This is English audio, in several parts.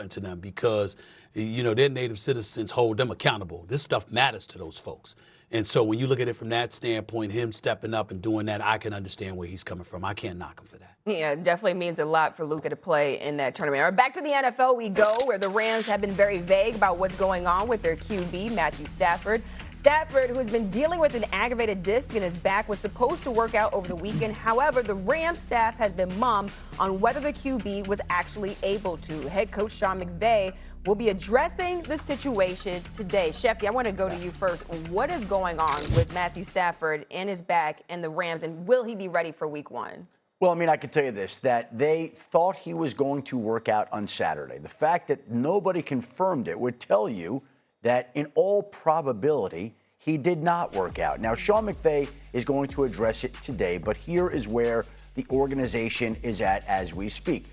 important to them because, their native citizens hold them accountable. This stuff matters to those folks. And so when you look at it from that standpoint, him stepping up and doing that, I can understand where he's coming from. I can't knock him for that. Yeah, it definitely means a lot for Luka to play in that tournament. All right, back to the NFL we go, where the Rams have been very vague about what's going on with their QB, Matthew Stafford. Stafford, who has been dealing with an aggravated disc in his back, was supposed to work out over the weekend. However, the Rams staff has been mum on whether the QB was actually able to. Head coach Sean McVay will be addressing the situation today. Shefty, I want to go to you first. What is going on with Matthew Stafford and his back and the Rams, and will he be ready for week one? Well, I can tell you this, that they thought he was going to work out on Saturday. The fact that nobody confirmed it would tell you that in all probability, he did not work out. Now, Sean McVay is going to address it today, but here is where the organization is at as we speak.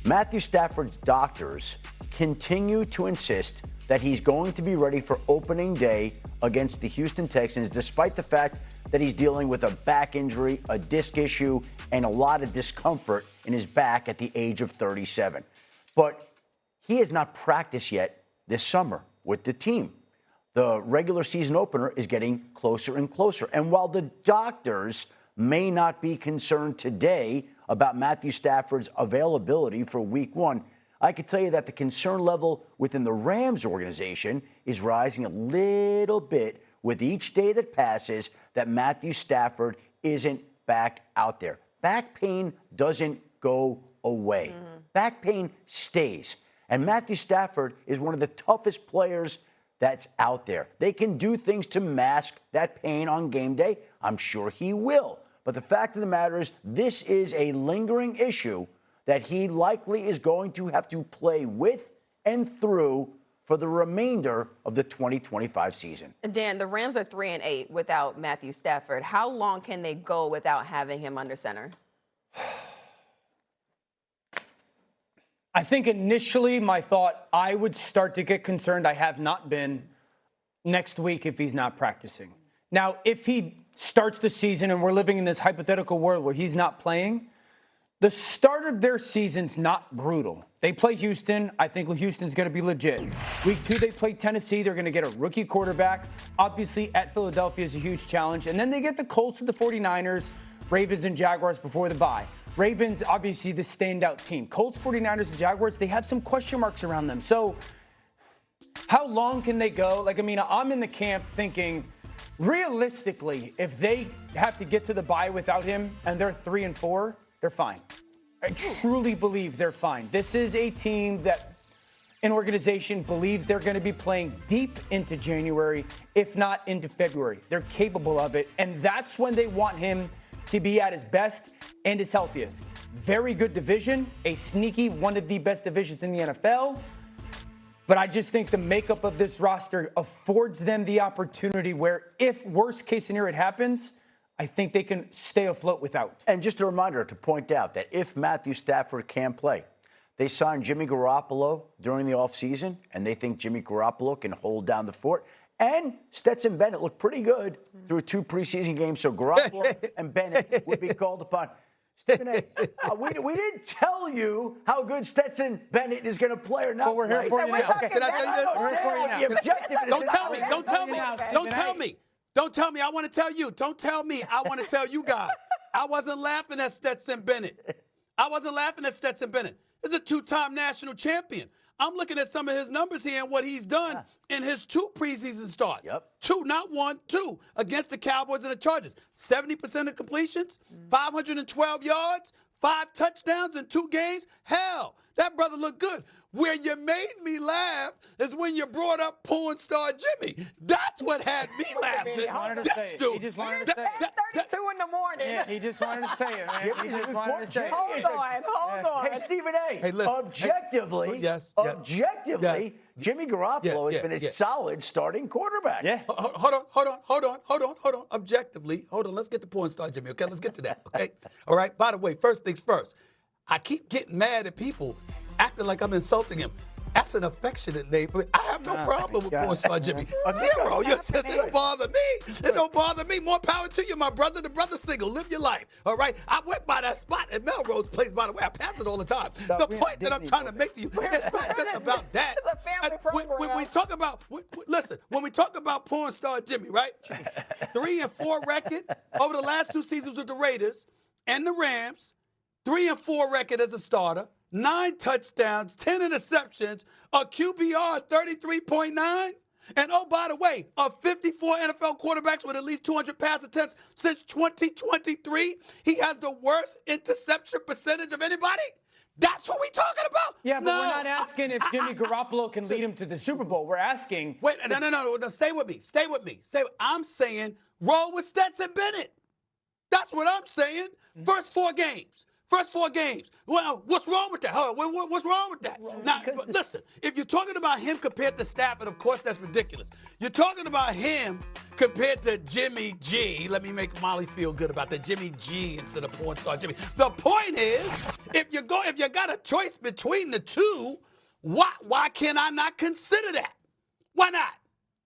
Matthew Stafford's doctors continue to insist that he's going to be ready for opening day against the Houston Texans, despite the fact that he's dealing with a back injury, a disc issue, and a lot of discomfort in his back at the age of 37. But he has not practiced yet this summer with the team. The regular season opener is getting closer and closer. And while the doctors may not be concerned today about Matthew Stafford's availability for week one, I can tell you that the concern level within the Rams organization is rising a little bit with each day that passes that Matthew Stafford isn't back out there. Back pain doesn't go away. Back pain stays. And Matthew Stafford is one of the toughest players that's out there. They can do things to mask that pain on game day. I'm sure he will. But the fact of the matter is, this is a lingering issue that he likely is going to have to play with and through for the remainder of the 2025 season. Dan, the Rams are 3-8 without Matthew Stafford. How long can they go without having him under center? I think initially my thought, I would start to get concerned. I have not been next week if he's not practicing. Now, if he starts the season and we're living in this hypothetical world where he's not playing, the start of their season's not brutal. They play Houston. I think Houston's going to be legit. Week 2, they play Tennessee. They're going to get a rookie quarterback. Obviously, at Philadelphia is a huge challenge. And then they get the Colts and the 49ers, Ravens and Jaguars before the bye. Ravens, obviously, the standout team. Colts, 49ers, and Jaguars, they have some question marks around them. So how long can they go? I'm in the camp thinking, realistically, if they have to get to the bye without him and they're 3-4, they're fine. I truly believe they're fine. This is a team that an organization believes they're going to be playing deep into January, if not into February. They're capable of it, and that's when they want him to be at his best and his healthiest. Very good division, a sneaky one of the best divisions in the NFL. But I just think the makeup of this roster affords them the opportunity where if worst case scenario it happens, I think they can stay afloat without. And just a reminder to point out that if Matthew Stafford can play, they signed Jimmy Garoppolo during the offseason, and they think Jimmy Garoppolo can hold down the fort. And Stetson Bennett looked pretty good through 2 preseason games, so Garoppolo and Bennett would be called upon. Stephen A., we didn't tell you how good Stetson Bennett is going to play or not. But we're here for you now. Can I tell you this? We're here for you now. Don't tell me. Don't tell me. Don't tell me. Don't tell me. I want to tell you. Don't tell me. I want to tell you guys. I wasn't laughing at Stetson Bennett. He's a 2-time national champion. I'm looking at some of his numbers here and what he's done in his 2 preseason starts. 2, not 1, 2, against the Cowboys and the Chargers. 70% of completions, 512 yards, 5 touchdowns in 2 games. Hell, that brother looked good. Where you made me laugh is when you brought up porn star Jimmy. That's what had me laughing. He wanted to say it. He just wanted to say it. 32 in the morning. Yeah, he just wanted to say it, man. He just wanted to say it. Hold on. Hey, Stephen A., Hey, listen. objectively, Jimmy Garoppolo has been a solid starting quarterback. Yeah. Hold on. Objectively, let's get to porn star Jimmy, okay? Let's get to that, okay? All right, by the way, first things first. I keep getting mad at people acting like I'm insulting him. That's an affectionate name for me. I have no problem with porn star Jimmy. Zero. It don't bother me. It don't bother me. More power to you, my brother. The brother single. Live your life. All right? I went by that spot at Melrose Place, by the way. I pass it all the time. The point that I'm trying to make to you is not just about that. It's a family program. When we talk about, listen, when we talk about porn star Jimmy, right? 3-4 record over the last 2 seasons with the Raiders and the Rams. 3-4 record as a starter. 9 touchdowns, 10 interceptions, a QBR 33.9. And oh, by the way, of 54 NFL quarterbacks with at least 200 pass attempts since 2023, he has the worst interception percentage of anybody. That's what we talking about? Yeah, but we're not asking if Jimmy Garoppolo can lead him to the Super Bowl. We're asking. Wait, no. Stay with me. I'm saying roll with Stetson Bennett. That's what I'm saying. First 4 games. Well, what's wrong with that? What's wrong with that? Now, listen, if you're talking about him compared to Stafford, of course, that's ridiculous. You're talking about him compared to Jimmy G. Let me make Molly feel good about that. Jimmy G instead of porn star Jimmy. The point is, if you got a choice between the two, why can I not consider that? Why not?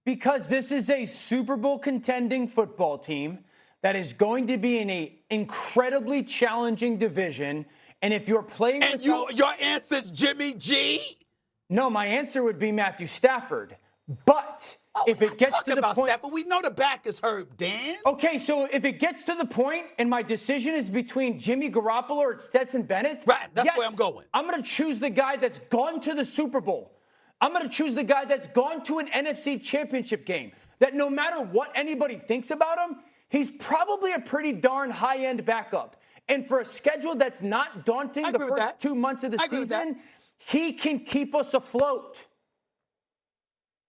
Because this is a Super Bowl contending football team that is going to be in an incredibly challenging division. And if you're playing and your answer's Jimmy G? No, my answer would be Matthew Stafford. But if it gets to the point... Stafford. We know the back is hurt, Dan. Okay, so if it gets to the point and my decision is between Jimmy Garoppolo or Stetson Bennett... Right, that's where I'm going. I'm going to choose the guy that's gone to the Super Bowl. I'm going to choose the guy that's gone to an NFC championship game. That no matter what anybody thinks about him, he's probably a pretty darn high-end backup. And for a schedule that's not daunting the first 2 months of the season, he can keep us afloat.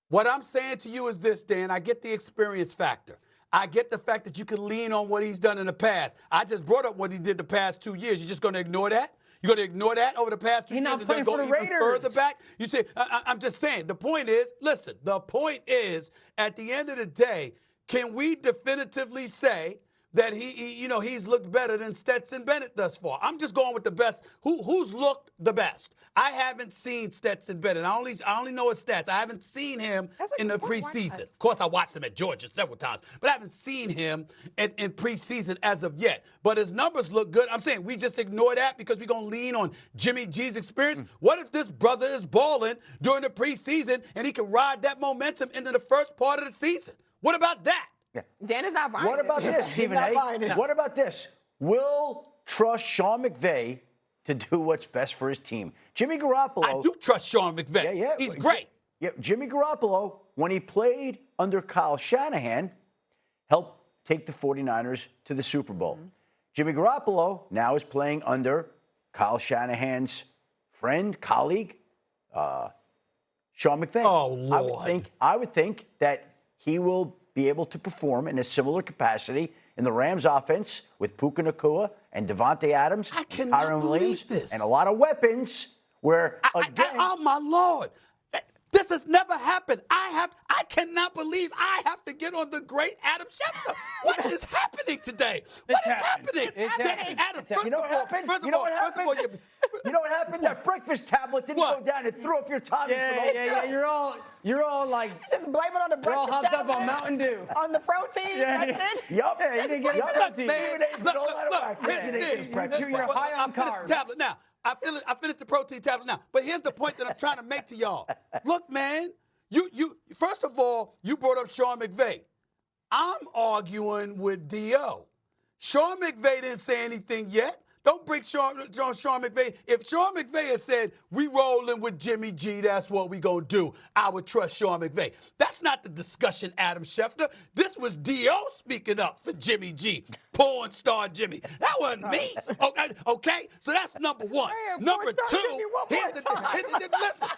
What I'm saying to you is this, Dan. I get the experience factor. I get the fact that you can lean on what he's done in the past. I just brought up what he did the past 2 years. You're just going to ignore that? You're going to ignore that over the past 2 years and then go even further back? You say, I'm just saying. The point is, listen, at the end of the day, can we definitively say that he's looked better than Stetson Bennett thus far? I'm just going with the best. Who's looked the best? I haven't seen Stetson Bennett. I only know his stats. I haven't seen him in the preseason. Of course, I watched him at Georgia several times, but I haven't seen him in preseason as of yet. But his numbers look good. I'm saying we just ignore that because we're going to lean on Jimmy G's experience. What if this brother is balling during the preseason and he can ride that momentum into the first part of the season? What about that? Yeah. Dan is not buying What about this, Stephen A? What about this? We'll trust Sean McVay to do what's best for his team. Jimmy Garoppolo. I do trust Sean McVay. Yeah. He's great. Yeah, Jimmy Garoppolo, when he played under Kyle Shanahan, helped take the 49ers to the Super Bowl. Mm-hmm. Jimmy Garoppolo now is playing under Kyle Shanahan's friend, colleague, Sean McVay. Oh, Lord. I would think that he will be able to perform in a similar capacity in the Rams offense with Puka Nacua and Devontae Adams and Kyren Williams and a lot of weapons where, again... oh, my Lord. This has never happened. I cannot believe I have to get on the great Adam Schefter. What is happening today? What is happening? Adam, you know what happened? You know what happened? That breakfast tablet didn't go down. It threw off your tummy. Yeah. You're all like... Just blame it on the breakfast You're all hopped tablet, up on Mountain Dew. On the protein, that's it? Yup. Yeah, you didn't get protein. You're high on carbs. Tablet now. I finished the protein tablet now. But here's the point that I'm trying to make to y'all. Look, man, you first of all, you brought up Sean McVay. I'm arguing with D.O. Sean McVay didn't say anything yet. Don't bring Sean McVay. If Sean McVay had said, we rolling with Jimmy G, that's what we going to do, I would trust Sean McVay. That's not the discussion, Adam Schefter. This was D.O. speaking up for Jimmy G, porn star Jimmy. That wasn't me. Okay? So that's number one. Number two, listen.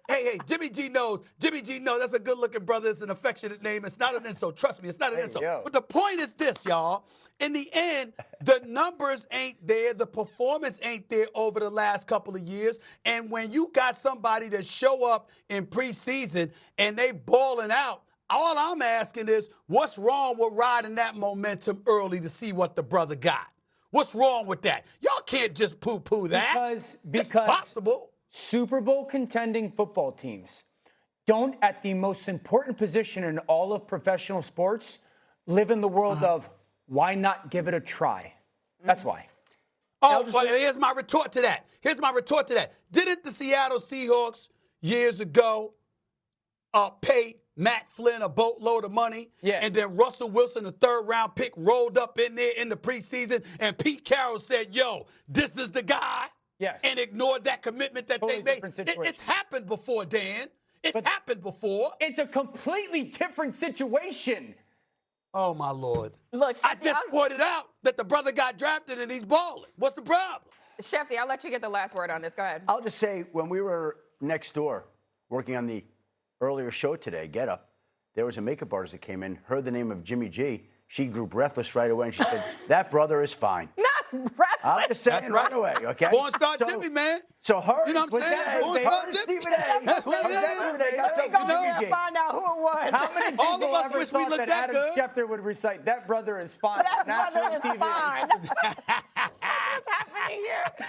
Hey, Jimmy G knows. That's a good-looking brother. It's an affectionate name. It's not an insult. Trust me, it's not an insult. But the point is this, y'all. In the end, the numbers ain't there. The performance ain't there over the last couple of years. And when you got somebody that show up in preseason and they balling out, all I'm asking is, what's wrong with riding that momentum early to see what the brother got? What's wrong with that? Y'all can't just poo-poo that. Because it's possible. Super Bowl contending football teams don't, at the most important position in all of professional sports, live in the world of why not give it a try? That's why. Oh, but here's my retort to that. Didn't the Seattle Seahawks years ago pay Matt Flynn a boatload of money? Yeah. And then Russell Wilson, the third-round pick, rolled up in there in the preseason, and Pete Carroll said, yo, this is the guy. Yes. And ignored that commitment that Totally they made. different situation. It's happened before, Dan. It's happened before. It's a completely different situation. Oh, my Lord. Look, I just pointed out that the brother got drafted and he's balling. What's the problem? Shefty, I'll let you get the last word on this. Go ahead. I'll just say, when we were next door working on the earlier show today, Get Up, there was a makeup artist that came in, heard the name of Jimmy G. She grew breathless right away, and she said, that brother is fine. Not breathless. I'm just saying That's right. right away, okay? Porn star Jimmy, man. So her, You know what I'm saying? Porn star Jimmy. That's what it is. Got We're Jimmy going G. to find out who it was. How many All of people us ever wish we thought looked that that Adam good. Schefter would recite, that brother is fine? That national brother is TV. fine. What's happening here?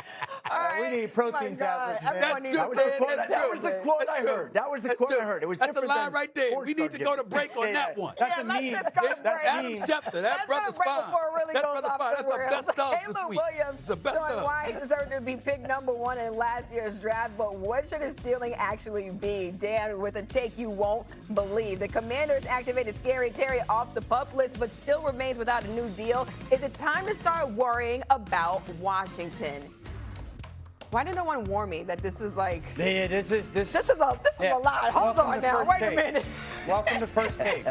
All right. We need protein tablets, man. Everyone needs That's protein true, tablets. That was the quote That's I true. heard. That was the That's quote true. I heard. It was That's the different line than right there. sports We need to go to break on that one. That's Yeah, a let's meme. just go to That's break. Adam meme. Schefter, that Let's brother's go break fine. before it really That goes brother's off fine. the That's the rails. best of this Caleb week. Williams It's the best showing of. why he deserved to be picked number 1 in last year's draft, but what should his ceiling actually be? Dan, with a take you won't believe. The Commanders activated Scary Terry off the PUP list, but still remains without a new deal. Is it time to start worrying about Washington? Why did no one warn me that this was like... Yeah, this is This is a lot. Hold Welcome on to now. First Wait a Take. minute. Welcome to First Take.